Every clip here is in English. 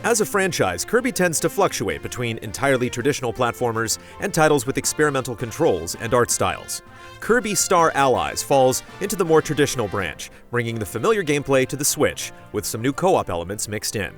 As a franchise, Kirby tends to fluctuate between entirely traditional platformers and titles with experimental controls and art styles. Kirby Star Allies falls into the more traditional branch, bringing the familiar gameplay to the Switch, with some new co-op elements mixed in.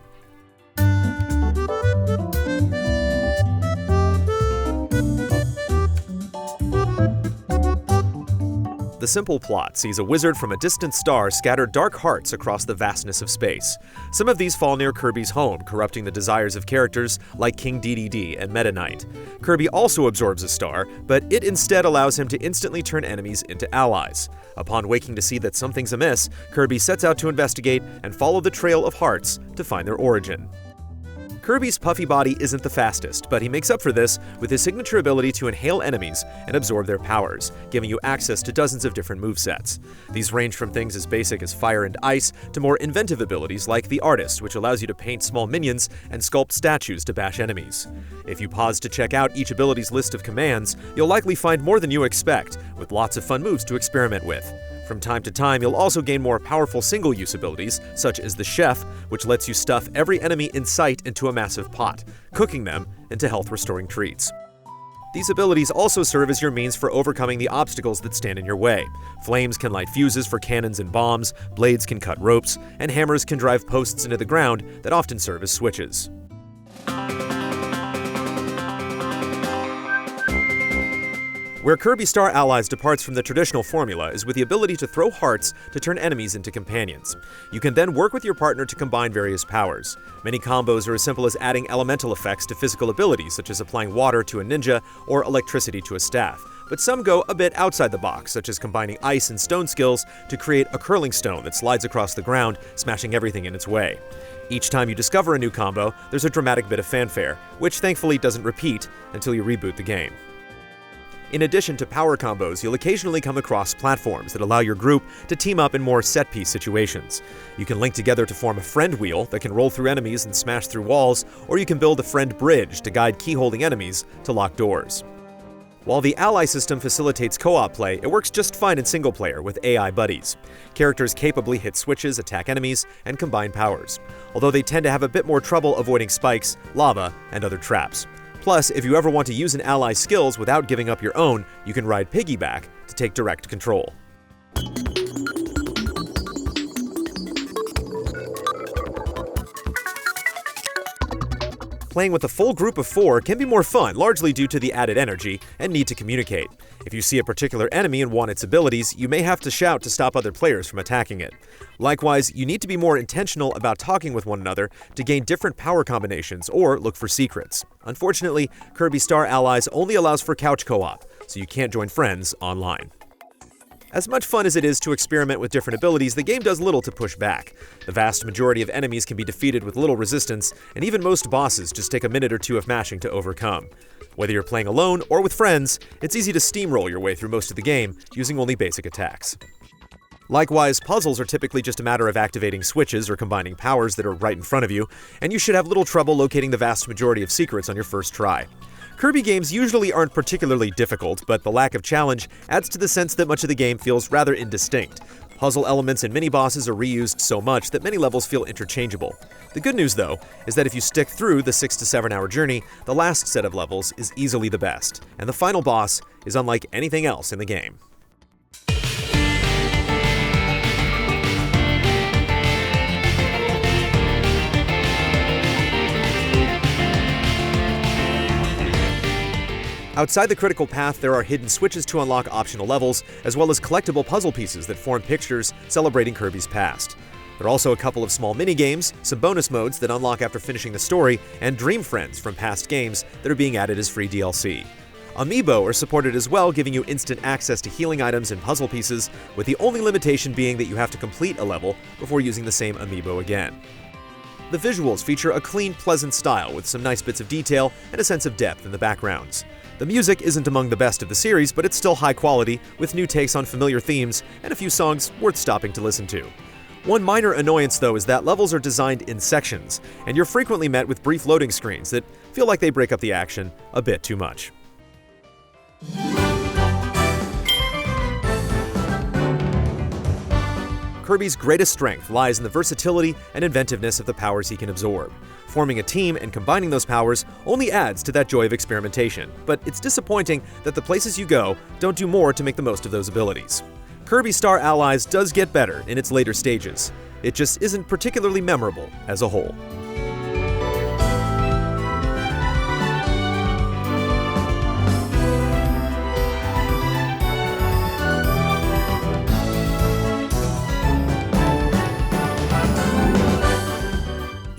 The simple plot sees a wizard from a distant star scatter dark hearts across the vastness of space. Some of these fall near Kirby's home, corrupting the desires of characters like King Dedede and Meta Knight. Kirby also absorbs a star, but it instead allows him to instantly turn enemies into allies. Upon waking to see that something's amiss, Kirby sets out to investigate and follow the trail of hearts to find their origin. Kirby's puffy body isn't the fastest, but he makes up for this with his signature ability to inhale enemies and absorb their powers, giving you access to dozens of different movesets. These range from things as basic as fire and ice to more inventive abilities like the Artist, which allows you to paint small minions and sculpt statues to bash enemies. If you pause to check out each ability's list of commands, you'll likely find more than you expect, with lots of fun moves to experiment with. From time to time, you'll also gain more powerful single-use abilities, such as the Chef, which lets you stuff every enemy in sight into a massive pot, cooking them into health-restoring treats. These abilities also serve as your means for overcoming the obstacles that stand in your way. Flames can light fuses for cannons and bombs, blades can cut ropes, and hammers can drive posts into the ground that often serve as switches. Where Kirby Star Allies departs from the traditional formula is with the ability to throw hearts to turn enemies into companions. You can then work with your partner to combine various powers. Many combos are as simple as adding elemental effects to physical abilities, such as applying water to a ninja or electricity to a staff. But some go a bit outside the box, such as combining ice and stone skills to create a curling stone that slides across the ground, smashing everything in its way. Each time you discover a new combo, there's a dramatic bit of fanfare, which thankfully doesn't repeat until you reboot the game. In addition to power combos, you'll occasionally come across platforms that allow your group to team up in more set-piece situations. You can link together to form a friend wheel that can roll through enemies and smash through walls, or you can build a friend bridge to guide key-holding enemies to lock doors. While the ally system facilitates co-op play, it works just fine in single-player with AI buddies. Characters capably hit switches, attack enemies, and combine powers, although they tend to have a bit more trouble avoiding spikes, lava, and other traps. Plus, if you ever want to use an ally's skills without giving up your own, you can ride Piggyback to take direct control. Playing with a full group of 4 can be more fun, largely due to the added energy and need to communicate. If you see a particular enemy and want its abilities, you may have to shout to stop other players from attacking it. Likewise, you need to be more intentional about talking with one another to gain different power combinations or look for secrets. Unfortunately, Kirby Star Allies only allows for couch co-op, so you can't join friends online. As much fun as it is to experiment with different abilities, the game does little to push back. The vast majority of enemies can be defeated with little resistance, and even most bosses just take a minute or two of mashing to overcome. Whether you're playing alone or with friends, it's easy to steamroll your way through most of the game using only basic attacks. Likewise, puzzles are typically just a matter of activating switches or combining powers that are right in front of you, and you should have little trouble locating the vast majority of secrets on your first try. Kirby games usually aren't particularly difficult, but the lack of challenge adds to the sense that much of the game feels rather indistinct. Puzzle elements and mini-bosses are reused so much that many levels feel interchangeable. The good news, though, is that if you stick through the 6 to 7 hour journey, the last set of levels is easily the best, and the final boss is unlike anything else in the game. Outside the critical path, there are hidden switches to unlock optional levels, as well as collectible puzzle pieces that form pictures celebrating Kirby's past. There are also a couple of small mini-games, some bonus modes that unlock after finishing the story, and Dream Friends from past games that are being added as free DLC. Amiibo are supported as well, giving you instant access to healing items and puzzle pieces, with the only limitation being that you have to complete a level before using the same amiibo again. The visuals feature a clean, pleasant style with some nice bits of detail and a sense of depth in the backgrounds. The music isn't among the best of the series, but it's still high quality, with new takes on familiar themes and a few songs worth stopping to listen to. One minor annoyance, though, is that levels are designed in sections, and you're frequently met with brief loading screens that feel like they break up the action a bit too much. Kirby's greatest strength lies in the versatility and inventiveness of the powers he can absorb. Forming a team and combining those powers only adds to that joy of experimentation, but it's disappointing that the places you go don't do more to make the most of those abilities. Kirby Star Allies does get better in its later stages. It just isn't particularly memorable as a whole.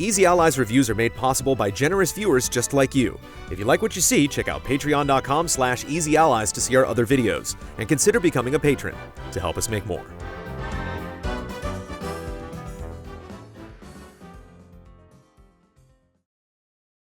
Easy Allies reviews are made possible by generous viewers just like you. If you like what you see, check out patreon.com/easyallies to see our other videos, and consider becoming a patron to help us make more.